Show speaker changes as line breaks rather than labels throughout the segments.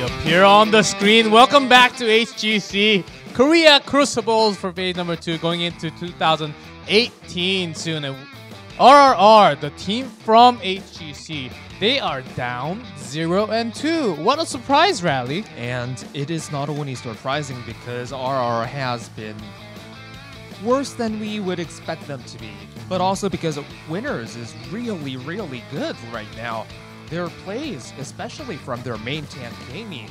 appear on the screen. Welcome back to HGC Korea Crucibles for phase number 2 going into 2018 soon. And RRR, the team from HGC, they are down 0-2. What a surprise rally.
And it is not only surprising because RR has been worse than we would expect them to be, but also because Winners is really, really good right now. Their plays, especially from their main tank Gaming,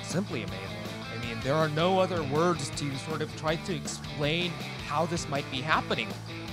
simply amazing. I mean, there are no other words to sort of try to explain how this might be happening.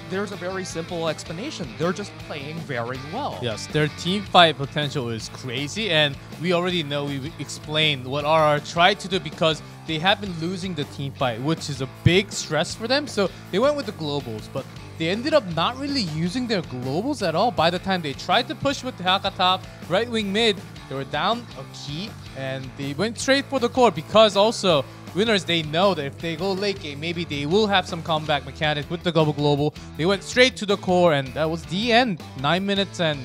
There's a very simple explanation. They're just playing very well.
Yes, their team fight potential is crazy, and we already know, we explained what RR tried to do because they have been losing the team fight, which is a big stress for them. So they went with the globals, but they ended up not really using their globals at all. By the time they tried to push with the Haka top, right wing mid, they were down a key, and they went straight for the core because also Winners, they know that if they go late game, maybe they will have some comeback mechanics with the global. They went straight to the core, and that was the end. 9 minutes and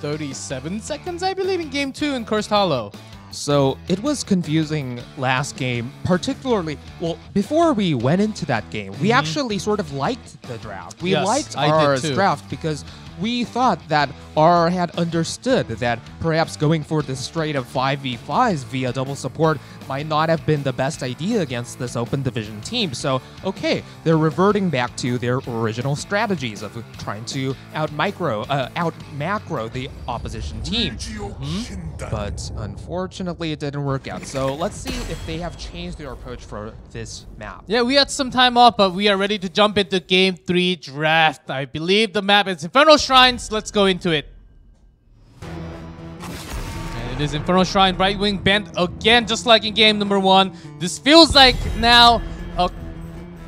37 seconds, I believe, in game 2 in Cursed Hollow.
So it was confusing last game, particularly, well, before we went into that game, we actually sort of liked the draft. We liked RR's draft because we thought that RR had understood that perhaps going for the straight of 5v5s via double support might not have been the best idea against this open division team. So, okay, they're reverting back to their original strategies of trying to out macro the opposition team. But unfortunately, it didn't work out. So let's see if they have changed their approach for this map.
Yeah, we had some time off, but we are ready to jump into game 3 draft. I believe the map is Infernal Shrines. Let's go into it. And it is Infernal Shrine, right wing bent again, just like in game number 1. This feels like now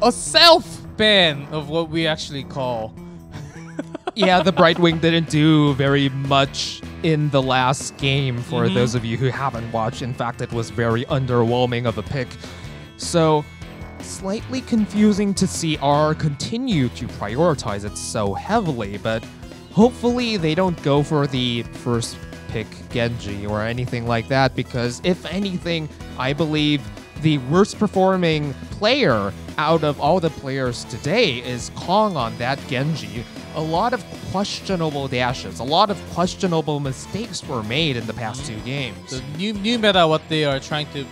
a self-ban of what we actually call.
Yeah, the Brightwing didn't do very much in the last game for those of you who haven't watched. In fact, it was very underwhelming of a pick. So, slightly confusing to see R continue to prioritize it so heavily, but hopefully they don't go for the first pick Genji or anything like that, because if anything, I believe the worst performing player out of all the players today is Kong on that Genji. A lot of questionable dashes, a lot of questionable mistakes were made in the past 2 games.
The new meta, what they are trying to...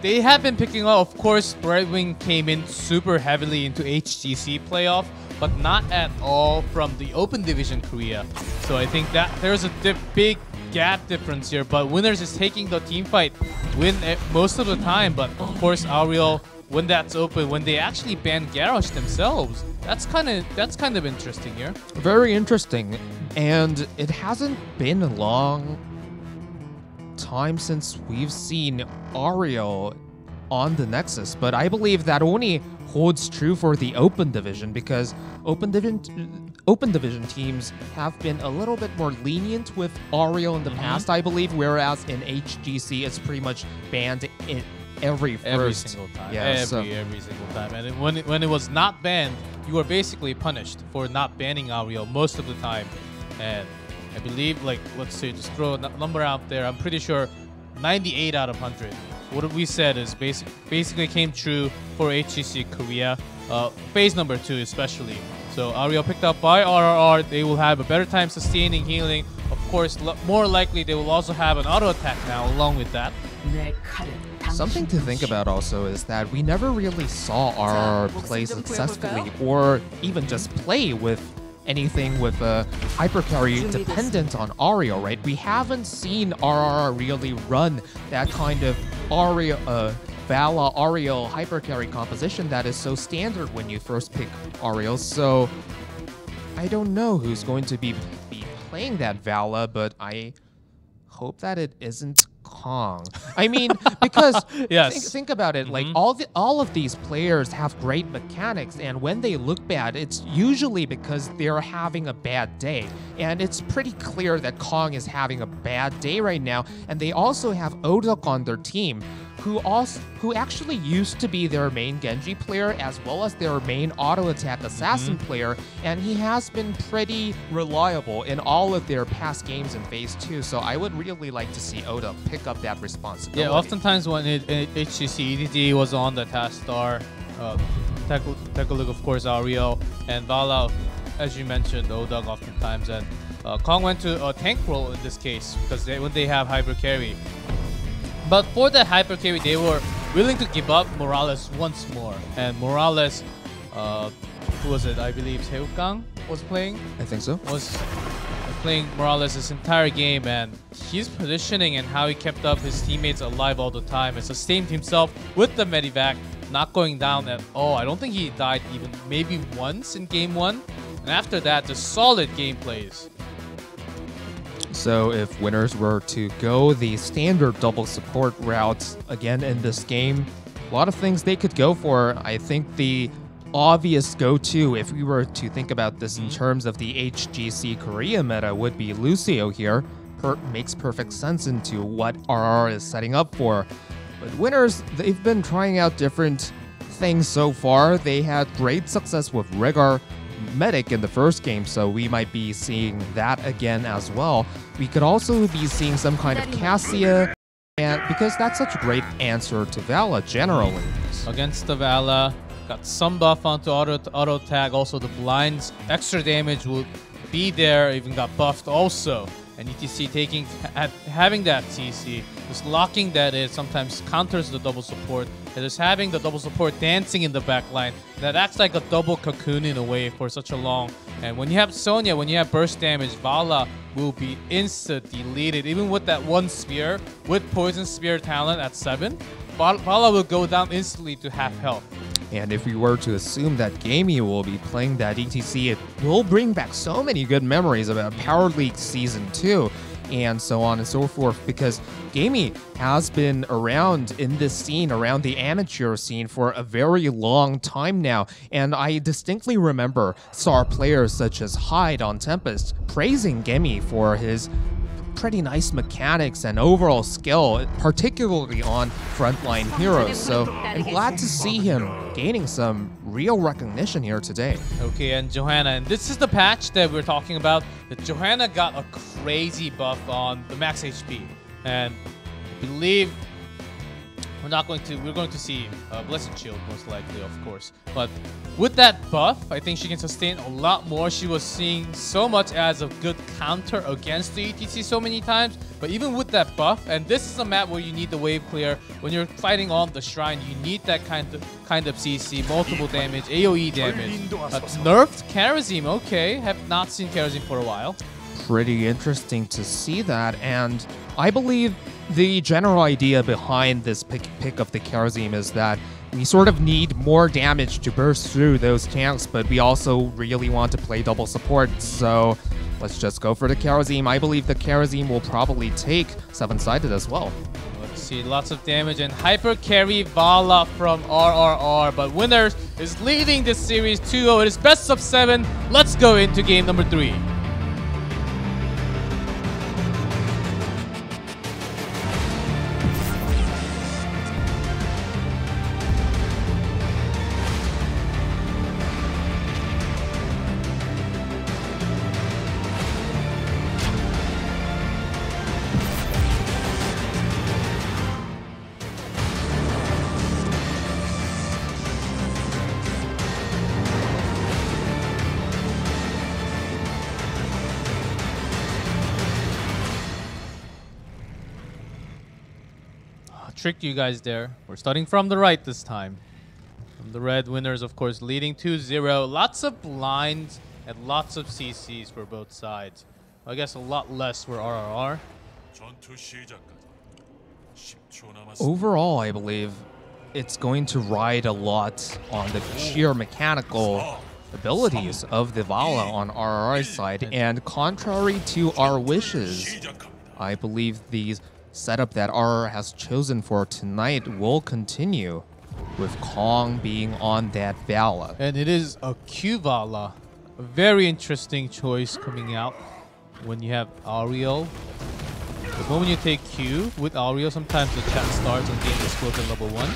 They have been picking up, of course, Brightwing came in super heavily into HGC playoff, but not at all from the Open Division Korea. So I think that there's a big gap difference here, but Winners is taking the team fight win most of the time, but of course Ariel, when that's open, when they actually ban Garrosh themselves, that's kind of interesting here.
Very interesting, and it hasn't been a long time since we've seen Ariel on the Nexus, but I believe that only holds true for the Open Division because Open Division teams have been a little bit more lenient with Ariel in the past, I believe, whereas in HGC it's pretty much banned in every
single time.
Yeah,
every single time. And when it was not banned, you were basically punished for not banning Ariel most of the time. And I believe, like, let's say, just throw a number out there. I'm pretty sure 98 out of 100. What we said is basically came true for HGC Korea, phase number 2 especially. So Ariel picked up by RRR, they will have a better time sustaining, healing. Of course, more likely they will also have an auto attack now along with that.
Something to think about also is that we never really saw RR play successfully or even just play with anything with a hypercarry dependent on Ariel, right? We haven't seen RR really run that kind of Vala Ariel hypercarry composition that is so standard when you first pick Ariel. So I don't know who's going to be playing that Vala, but I hope that it isn't Kong. I mean, because think about it, like all of these players have great mechanics, and when they look bad, it's usually because they're having a bad day. And it's pretty clear that Kong is having a bad day right now, and they also have Odok on their team, who actually used to be their main Genji player as well as their main auto attack assassin player, and he has been pretty reliable in all of their past games in Phase 2. So I would really like to see Oda pick up that responsibility.
Yeah, oftentimes when HGC EDD was on the task star, take a look, of course, Ariel and Vala, as you mentioned, Oda oftentimes, and Kong went to a tank role in this case because when they have hyper carry. But for the hyper carry, they were willing to give up Morales once more. And Morales, who was it? I believe Seukang was playing.
I think so.
Was playing Morales this entire game, and his positioning and how he kept up his teammates alive all the time and sustained himself with the medivac, not going down at all. I don't think he died even maybe once in game 1. And after that, just solid gameplays.
So if winners were to go the standard double support route again in this game, a lot of things they could go for. I think the obvious go-to, if we were to think about this in terms of the HGC Korea meta, would be Lucio here. Makes perfect sense into what RR is setting up for. But winners, they've been trying out different things so far. They had great success with Rhaegar Medic in the first game, so we might be seeing that again as well. We could also be seeing some kind of Cassia, and because that's such a great answer to Vala generally.
Against the Vala, got some buff onto auto tag. Also, the blinds extra damage will be there. Even got buffed also. And ETC having that CC, just locking that in sometimes counters the double support. And just having the double support dancing in the back line, that acts like a double cocoon in a way for such a long. And when you have Sonya, when you have burst damage, Vala will be insta-deleted. Even with that one spear, with Poison Spear talent at 7, Vala will go down instantly to half health.
And if we were to assume that Gamey will be playing that ETC, it will bring back so many good memories about Power League Season 2 and so on and so forth, because Gamey has been around in this scene, around the amateur scene, for a very long time now. And I distinctly remember star players such as Hyde on Tempest praising Gamey for his pretty nice mechanics and overall skill, particularly on frontline heroes. So I'm glad to see him gaining some real recognition here today.
Okay, and Johanna, and this is the patch that we're talking about. That Johanna got a crazy buff on the max HP, and I believe we're going to see Blessed Shield most likely, of course. But with that buff, I think she can sustain a lot more. She was seeing so much as a good counter against the ETC so many times. But even with that buff, and this is a map where you need the wave clear. When you're fighting on the shrine, you need that kind of CC, multiple damage, AoE damage. Nerfed Karazim, okay. Have not seen Karazim for a while.
Pretty interesting to see that, and I believe the general idea behind this pick of the Karazim is that we sort of need more damage to burst through those tanks, but we also really want to play double support, so let's just go for the Karazim. I believe the Karazim will probably take 7-sided as well.
Let's see, lots of damage and hyper carry Vala from RRR, but Winners is leading this series 2-0. It is best of 7. Let's go into game number 3. Tricked you guys there. We're starting from the right this time. From the red, Winners, of course, leading 2-0. Lots of blinds and lots of CCs for both sides. I guess a lot less for RRR.
Overall, I believe it's going to ride a lot on the sheer mechanical abilities of the Vala on RRR's side. And contrary to our wishes, I believe these setup that RR has chosen for tonight will continue, with Kong being on that Vala.
And it is a Q Vala. A very interesting choice coming out when you have Ariel The moment you take Q with Aureo, sometimes the chat starts and game explodes at level 1.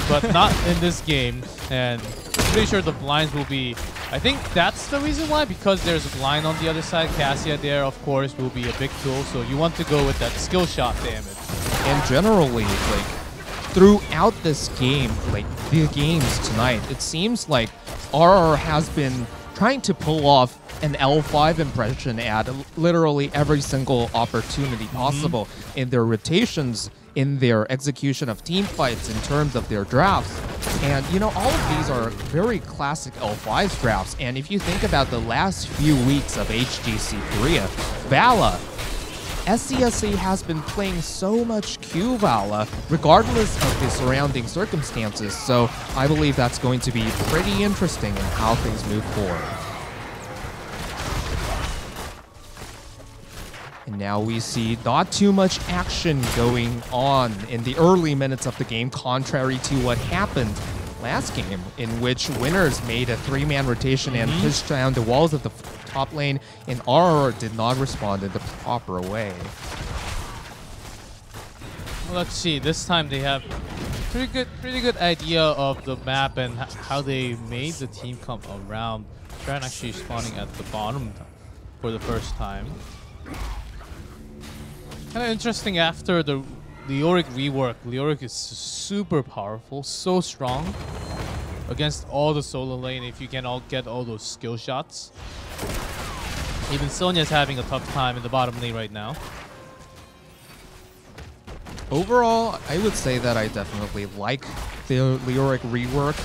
But not in this game. And I'm pretty sure the blinds will be... I think that's the reason why, because there's a blind on the other side. Cassia there, of course, will be a big tool. So you want to go with that skill shot damage.
And generally, like, throughout this game, like, the games tonight, it seems like RR has been trying to pull off an L5 impression at literally every single opportunity possible in their rotations, in their execution of team fights, in terms of their drafts. And, you know, all of these are very classic L5 drafts. And if you think about the last few weeks of HGC Korea, Vala, SCSA has been playing so much Q Vala, regardless of the surrounding circumstances. So I believe that's going to be pretty interesting in how things move forward. And now we see not too much action going on in the early minutes of the game, contrary to what happened last game, in which winners made a 3-man rotation and pushed down the walls of the top lane, and RR did not respond in the proper way.
Well, let's see. This time they have pretty good idea of the map and how they made the team come around. Trying actually spawning at the bottom for the first time. Kind of interesting after the Leoric rework. Leoric is super powerful, so strong against all the solo lane if you can get all those skill shots. Even Sonya's having a tough time in the bottom lane right now.
Overall, I would say that I definitely like the Leoric rework.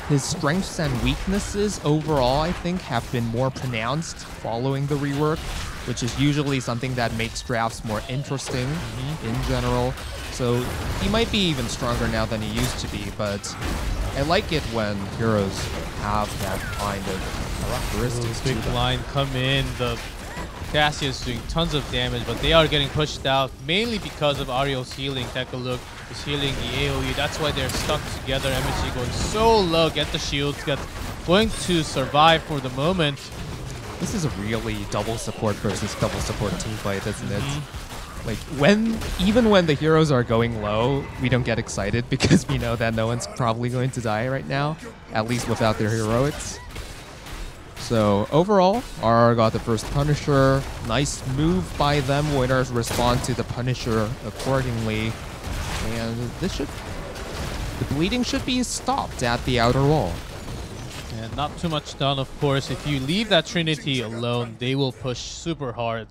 His strengths and weaknesses overall, I think, have been more pronounced following the rework, which is usually something that makes drafts more interesting in general. So he might be even stronger now than he used to be, but I like it when heroes have that kind of characteristics to
big
them.
line come in. The Cassia is doing tons of damage, but they are getting pushed out mainly because of Ario's healing. Take a look, he's healing the AoE. That's why they're stuck together. MSG going so low, get the shields, going to survive for the moment.
This is a really double support versus double support team fight, isn't it? Like, even when the heroes are going low, we don't get excited because we know that no one's probably going to die right now, at least without their heroics. So overall, RR got the first Punisher. Nice move by them. Winners respond to the Punisher accordingly. And the bleeding should be stopped at the outer wall.
And not too much done, of course. If you leave that Trinity alone, they will push super hard.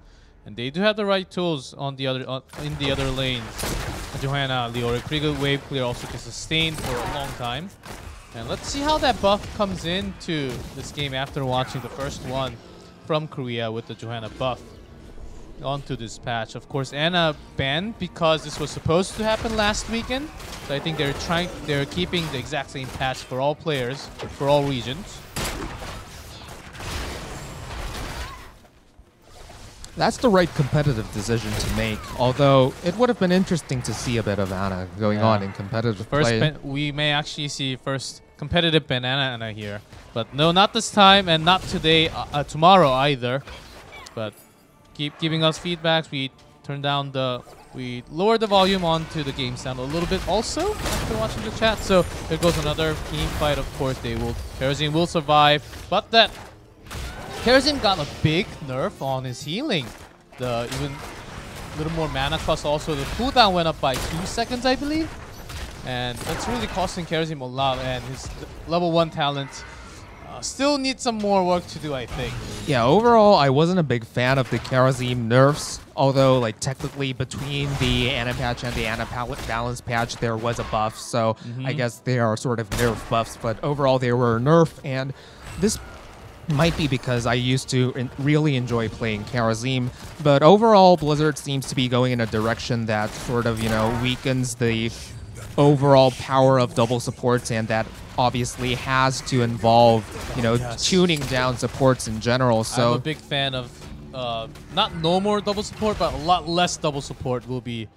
And they do have the right tools on the in the other lanes. Johanna, Leoric, pretty good wave clear, also can sustain for a long time. And let's see how that buff comes into this game after watching the first one from Korea with the Johanna buff onto this patch. Of course, Anna banned because this was supposed to happen last weekend. So I think they're keeping the exact same patch for all players, for all regions.
That's the right competitive decision to make, although it would have been interesting to see a bit of Anna going on in competitive play.
We may actually see first competitive banana Anna here. But no, not this time and not today, tomorrow either. But keep giving us feedbacks. We lower the volume onto the game sound a little bit also after watching the chat. So there goes another team fight. Of course, Terrazine will survive, but that Terrazine got a big nerf on his healing. Even a little more mana cost also. The cooldown went up by 2 seconds, I believe. And that's really costing Terrazine a lot. And his level 1 talent still needs some more work to do, I think.
Yeah, overall, I wasn't a big fan of the Karazim nerfs. Although, like, technically between the Ana patch and the Ana balance patch, there was a buff. So I guess they are sort of nerf buffs. But overall, they were nerf. And this might be because I used to really enjoy playing Karazim, but overall Blizzard seems to be going in a direction that sort of, weakens the overall power of double supports, and that obviously has to involve, tuning down supports in general. So
I'm a big fan of not no more double support, but a lot less double support will be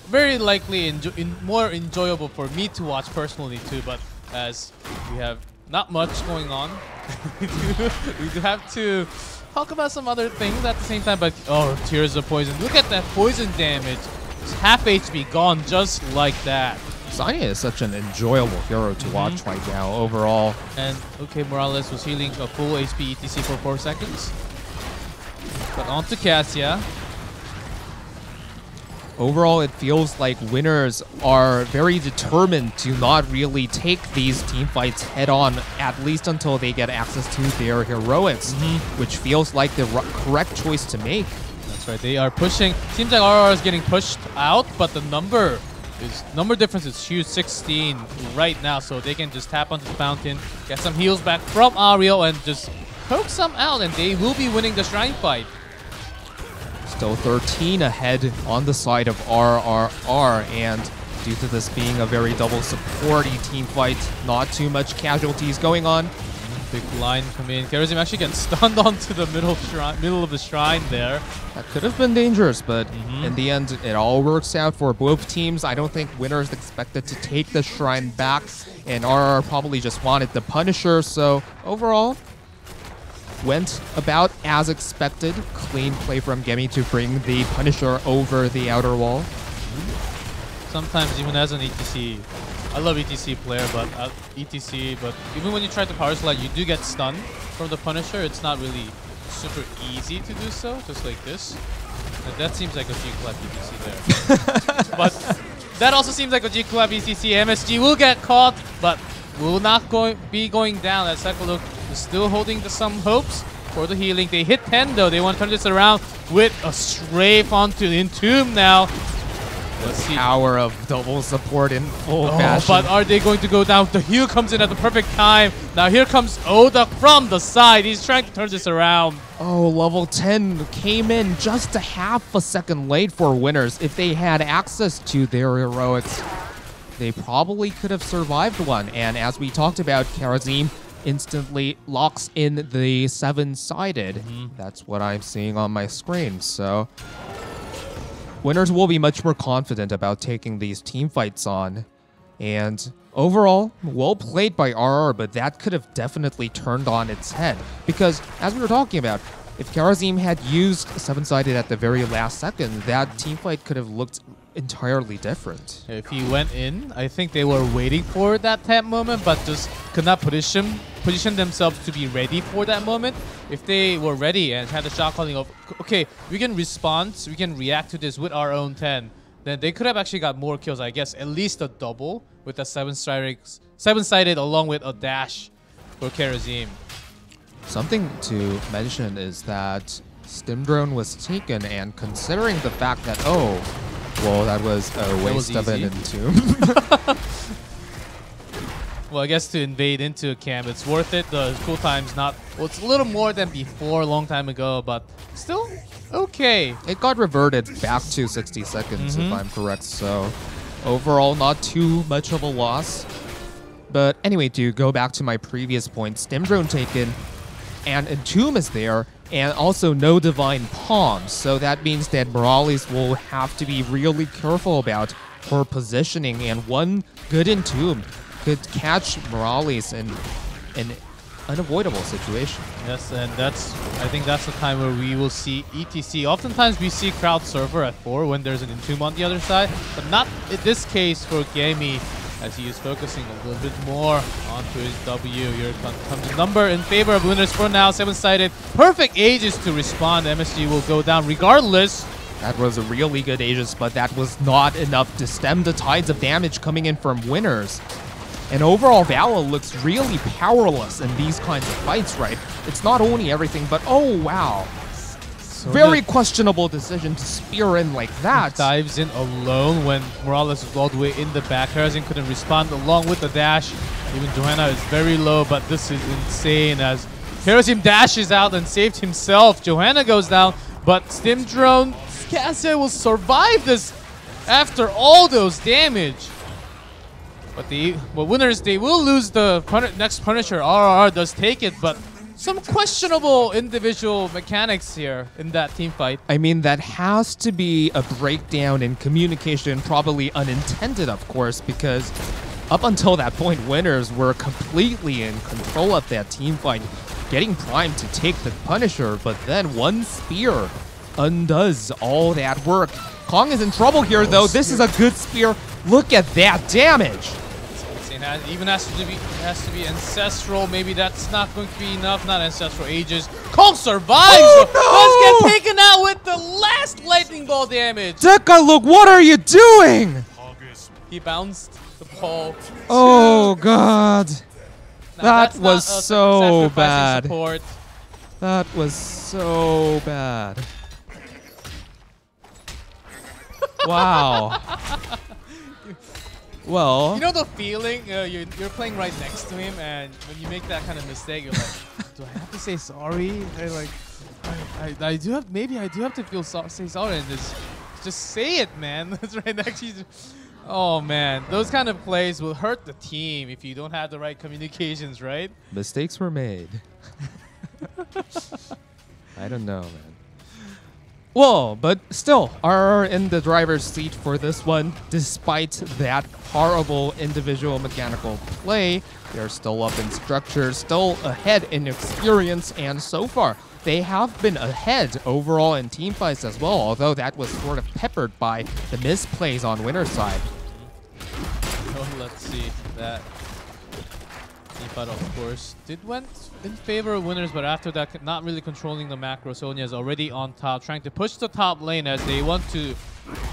very likely more enjoyable for me to watch personally too. But as we have not much going on, we do have to talk about some other things at the same time, but oh, Tears of Poison. Look at that poison damage. It's half HP gone just like that.
Xayah is such an enjoyable hero to watch right now overall.
And okay, Morales was healing a full HP ETC for 4 seconds. But on to Cassia.
Overall, it feels like winners are very determined to not really take these team fights head on, at least until they get access to their heroics, which feels like the correct choice to make.
That's right, they are pushing. Seems like RR is getting pushed out, but the number difference is huge, 16 right now, so they can just tap onto the fountain, get some heals back from Ariel, and just poke some out, and they will be winning the Shrine fight.
Still 13 ahead on the side of RRR, and due to this being a very double supporty team fight, not too much casualties going on.
Big line come in. Karazim actually gets stunned onto the middle of the shrine there.
That could have been dangerous, but in the end, it all works out for both teams. I don't think winners expected to take the shrine back, and RR probably just wanted the Punisher, so overall, went about as expected. Clean play from Gemi to bring the Punisher over the outer wall.
Sometimes even as an ETC, I love ETC player, but even when you try to power slide, you do get stunned from the Punisher. It's not really super easy to do so, just like this. And that seems like a G-Clap ETC there. But that also seems like a G-Clap ETC. MSG will get caught, but will not be going down, as Cycloak is still holding some hopes for the healing. They hit 10 though. They want to turn this around with a strafe onto Entomb now. Let's see.
Power of double support in full fashion.
But are they going to go down? The heal comes in at the perfect time. Now here comes Oda from the side. He's trying to turn this around.
Oh, level 10 came in just a half a second late for winners. If they had access to their heroics, they probably could have survived one. And as we talked about, Karazim instantly locks in the 7-sided. That's what I'm seeing on my screen. So winners will be much more confident about taking these team fights on. And overall, well played by RR, but that could have definitely turned on its head. Because as we were talking about, if Karazim had used 7-sided at the very last second, that team fight could have looked entirely different.
If he went in, I think they were waiting for that tap moment, but just could not position themselves to be ready for that moment. If they were ready and had the shot calling of, okay, we can respond, we can react to this with our own 10, then they could have actually got more kills, I guess, at least a double with the 7-sided along with a dash for Karazim.
Something to mention is that Stim Drone was taken, and considering the fact that, oh, well, that was a waste of an Entomb.
Well, I guess to invade into a camp, it's worth it. The cooltime's not... Well, it's a little more than before, a long time ago, but still okay.
It got reverted back to 60 seconds, if I'm correct, so overall, not too much of a loss. But anyway, to go back to my previous point, Stim Drone taken, and Entomb is there, and also no Divine Palms, so that means that Morales will have to be really careful about her positioning, and one good Entomb could catch Morales in an unavoidable situation.
Yes, and I think that's the time where we will see ETC. Oftentimes we see crowd server at 4 when there's an Entomb on the other side, but not in this case for Gemi, as he is focusing a little bit more onto his W. Here comes the number in favor of winners for now. 7-sided. Perfect Aegis to respond. MSG will go down regardless.
That was a really good Aegis, but that was not enough to stem the tides of damage coming in from winners. And overall, Vala looks really powerless in these kinds of fights, right? It's not only everything, but oh wow. So very questionable decision to spear in like that.
Dives in alone when Morales is all the way in the back. Karazim couldn't respond along with the dash. Even Johanna is very low, but this is insane as Karazim dashes out and saved himself. Johanna goes down, but Stim Drone, Cassia will survive this after all those damage. But winners, they will lose the next Punisher. RRR does take it, but some questionable individual mechanics here in that team fight.
I mean, that has to be a breakdown in communication, probably unintended, of course, because up until that point, winners were completely in control of that team fight. getting primed to take the Punisher, but then one spear undoes all that work. Kong is in trouble here, though. This is a good spear. Look at that damage.
It even has to be ancestral. Maybe that's not going to be enough. Not ancestral ages. Kong survives.
Oh, no!
Let's get taken out with the last lightning ball damage.
Deca, look, what are you doing?
He bounced the ball.
Oh God.
Now,
That was so bad.
Support.
That was so bad. Wow. Well,
you know the feeling you're playing right next to him, and when you make that kind of mistake, you're like, do I have to say sorry? And like, I do have, maybe I do have to say sorry and just say it, man. That's right next to you. Oh man, those kind of plays will hurt the team if you don't have the right communications, right?
mistakes were made. I don't know, man. Well, but still, are in the driver's seat for this one. Despite that horrible individual mechanical play, they're still up in structure, still ahead in experience, and so far, they have been ahead overall in team fights as well, although that was sort of peppered by the misplays on winner's side.
Oh, let's see that. But of course, did went in favor of winners, but after that, not really controlling the macro. Sonya is already on top, trying to push the top lane as they want to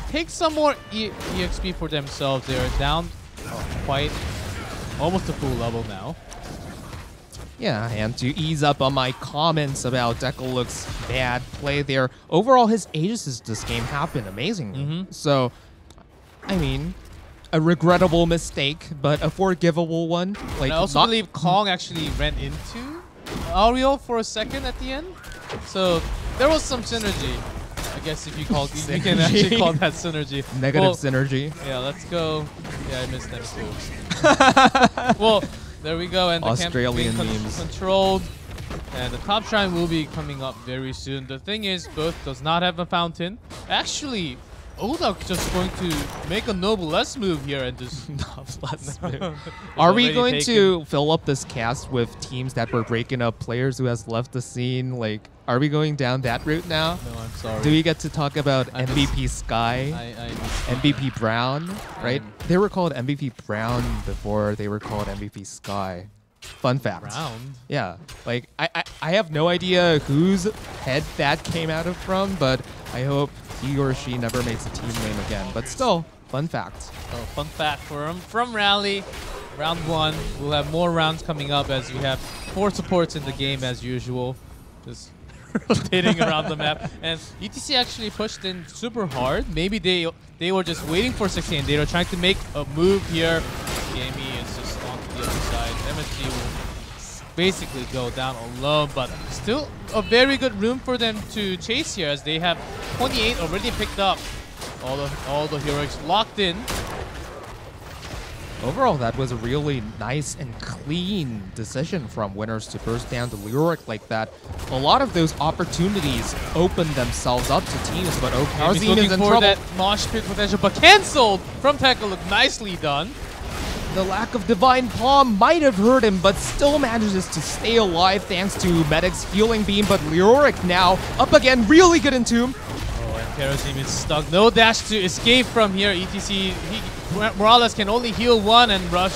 take some more EXP for themselves. They're down quite almost to full level now.
Yeah, and to ease up on my comments about Decaluk's bad play there, overall his Aegis this game have been amazing. So, I mean, a regrettable mistake, but a forgivable one. Like,
and I also believe Kong actually ran into Ariel for a second at the end, so there was some synergy. I guess if you can actually call that synergy.
Negative synergy.
Yeah, let's go. Yeah, I missed them too. Well, there we go, and the
Australian
camp
memes.
controlled, and the top shrine will be coming up very soon. The thing is, both does not have a fountain. Actually, Odak just going to make a noblesse move here and just
noblesse move. Are we going to fill up this cast with teams that were breaking up players who has left the scene? Like, are we going down that route now?
No, I'm sorry.
Do we get to talk about MVP Sky, MVP Brown, right? They were called MVP Brown before they were called MVP Sky. Fun fact.
Brown?
Yeah, like I have no idea whose head that came out of from, but I hope he or she never makes a team name again. But still, fun fact.
Oh, fun fact for him. From Rally, round 1. We'll have more rounds coming up as we have 4 supports in the game as usual. Just rotating around the map. And ETC actually pushed in super hard. Maybe they were just waiting for 16. They were trying to make a move here. Gamey is just on the other side. MSG will basically go down alone, but still a very good room for them to chase here as they have 28 already picked up. All the heroics locked in.
Overall, that was a really nice and clean decision from winners to burst down the Lyric like that. A lot of those opportunities opened themselves up to teams, but Karazim is in trouble.
That mosh pit potential, but cancelled from Decaluk. Nicely done.
The lack of Divine Palm might have hurt him, but still manages to stay alive thanks to Medic's healing beam. But Lyric now up again, really good in Tomb.
Oh, and Karazim is stuck. No dash to escape from here. ETC, Morales can only heal one and rush.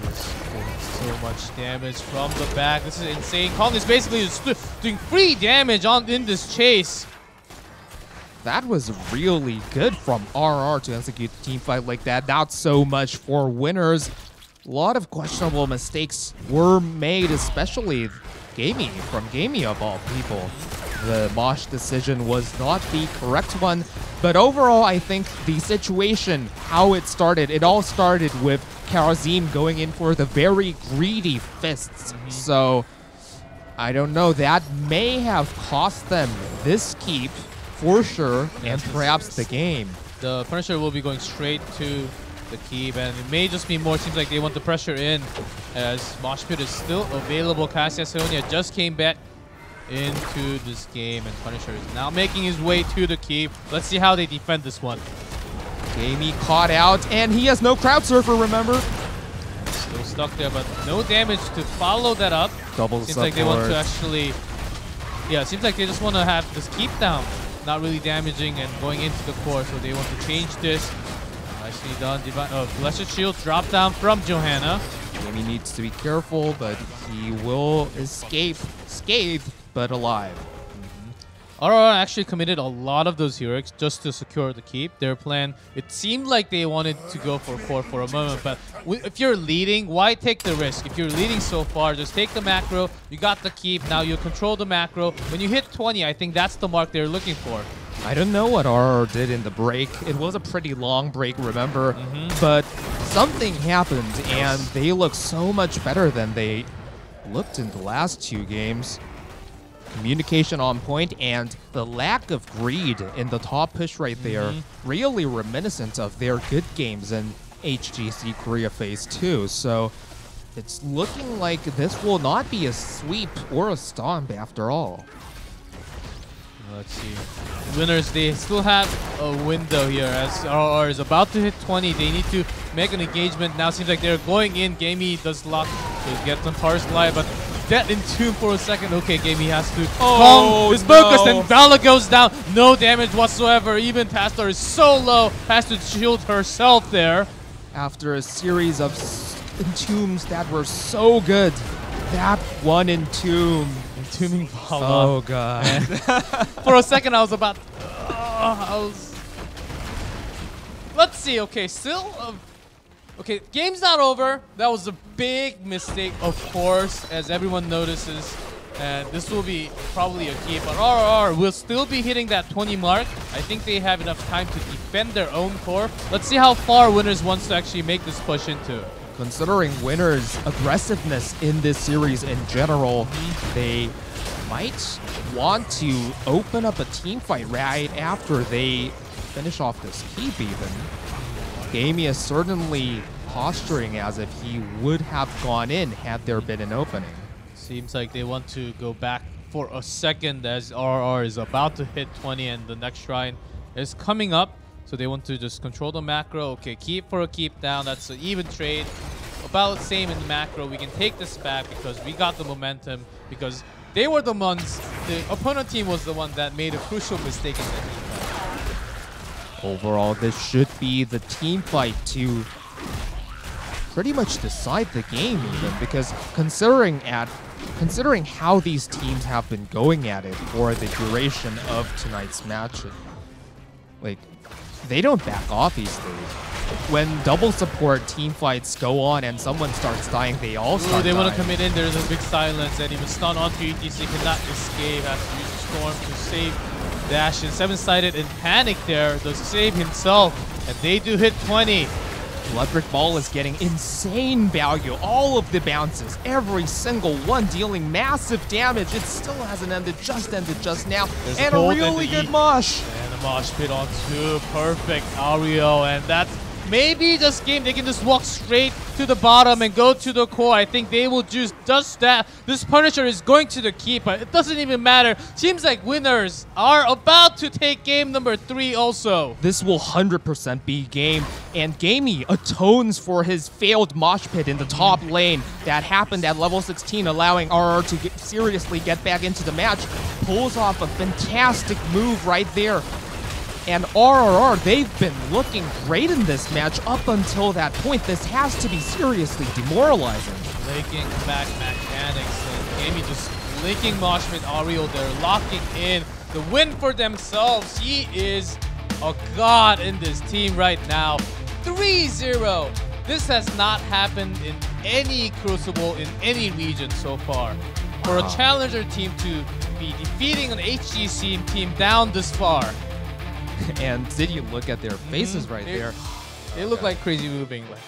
So much damage from the back. This is insane. Kong is basically just doing free damage in this chase.
That was really good from RR to execute the team fight like that. Not so much for winners. A lot of questionable mistakes were made, especially Gamey, from Gamey of all people. The Mosh decision was not the correct one. But overall, I think the situation, how it started, it all started with Karazim going in for the very greedy fists. So, I don't know, that may have cost them this keep. For sure, and perhaps the game.
The Punisher will be going straight to the keep, and it may just be more. Seems like they want the pressure in, as Mosh Pit is still available. Cassia Sonya just came back into this game, and Punisher is now making his way to the keep. Let's see how they defend this one.
Gamey caught out, and he has no crowd surfer, remember?
Still stuck there, but no damage to follow that up.
Double
Seems like they want to actually... Yeah, it seems like they just want to have this keep down. Not really damaging and going into the core, so they want to change this. Nicely done. Blessed Shield drop down from Johanna.
Maybe needs to be careful, but he will escape. Scathed, but alive.
RR actually committed a lot of those heroics just to secure the keep. Their plan, it seemed like they wanted to go for core for a moment, but if you're leading, why take the risk? If you're leading so far, just take the macro. You got the keep. Now you control the macro. When you hit 20, I think that's the mark they're looking for.
I don't know what RR did in the break. It was a pretty long break, remember? But something happened, and they look so much better than they looked in the last 2 games. Communication on point, and the lack of greed in the top push right there, really reminiscent of their good games in HGC Korea Phase 2. So it's looking like this will not be a sweep or a stomp after all.
Let's see. Winners, they still have a window here as RR is about to hit 20. They need to make an engagement. Now seems like they're going in. Gamey does lock to get some Taurus Glide, but dead in tune for a second. Okay, Gamey has to calm his focus, and Vala goes down. No damage whatsoever. Even Pastor is so low. Has to shield herself there.
After a series of entombs that were so good, that one entomb.
Entombing Vala.
Oh god.
For a second I was about... Let's see. Okay, still... Okay, game's not over. That was a big mistake, of course, as everyone notices. And this will be probably a keep. But RR will still be hitting that 20 mark. I think they have enough time to defend their own core. Let's see how far Winners wants to actually make this push into.
Considering Winners' aggressiveness in this series in general, they might want to open up a team fight right after they finish off this keep even. Gamey is certainly posturing as if he would have gone in had there been an opening.
Seems like they want to go back for a second as RR is about to hit 20 and the next shrine is coming up. So they want to just control the macro. Okay, keep for a keep down. That's an even trade. About the same in macro. We can take this back because we got the momentum. Because they were the ones, the opponent team was the one that made a crucial mistake in the team fight.
Overall, this should be the team fight to pretty much decide the game even. Because considering how these teams have been going at it for the duration of tonight's match, like, they don't back off easily. When double support team fights go on and someone starts dying, they all start
they
dying.
want to come in. There's a big silence, and even stun onto HGC cannot escape. Has to use Storm to save Dashin. Seven-sided in panic there. Does save himself, and they do hit 20.
Electric Ball is getting insane value. All of the bounces, every single one dealing massive damage. It still hasn't ended just now.
There's
and a really good mosh.
And a mosh pit on two. Perfect Ario, and that's maybe this game they can just walk straight to the bottom and go to the core. I think they will just that. This Punisher is going to the keep, but it doesn't even matter. Seems like Winners are about to take game number 3 also.
This will 100% be game, and Gamey atones for his failed mosh pit in the top lane that happened at level 16, allowing RR to seriously get back into the match. Pulls off a fantastic move right there. And RRR, they've been looking great in this match up until that point. This has to be seriously demoralizing.
Linking back mechanics, and Gamey just linking Mosh Pit Ariel. They're locking in the win for themselves. He is a god in this team right now. 3-0. This has not happened in any Crucible in any region so far. For a challenger team to be defeating an HGC team down this far.
And did you look at their faces right there?
They look like crazy moving. Like,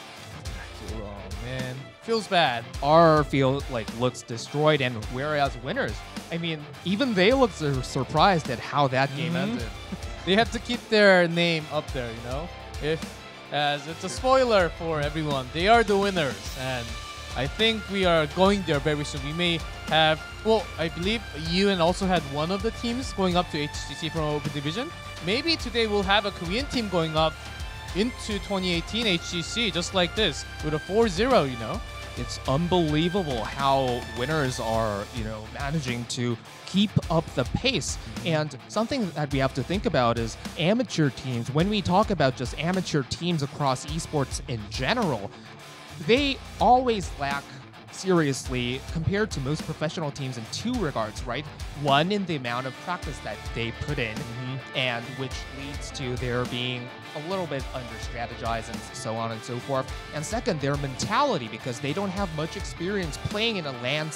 oh man, feels bad.
R looks destroyed, and whereas Winners, I mean, even they look surprised at how that game ended.
They have to keep their name up there, you know. As it's a spoiler for everyone, they are the winners, and I think we are going there very soon. We may have, well, I believe UN also had one of the teams going up to HGC from Open Division. Maybe today we'll have a Korean team going up into 2018 HGC just like this with a 4-0, you know?
It's unbelievable how winners are, managing to keep up the pace. And something that we have to think about is amateur teams. When we talk about just amateur teams across esports in general, they always lack seriously compared to most professional teams in two regards, right? One, in the amount of practice that they put in, and which leads to their being a little bit under-strategized and so on and so forth. And second, their mentality, because they don't have much experience playing in a LAN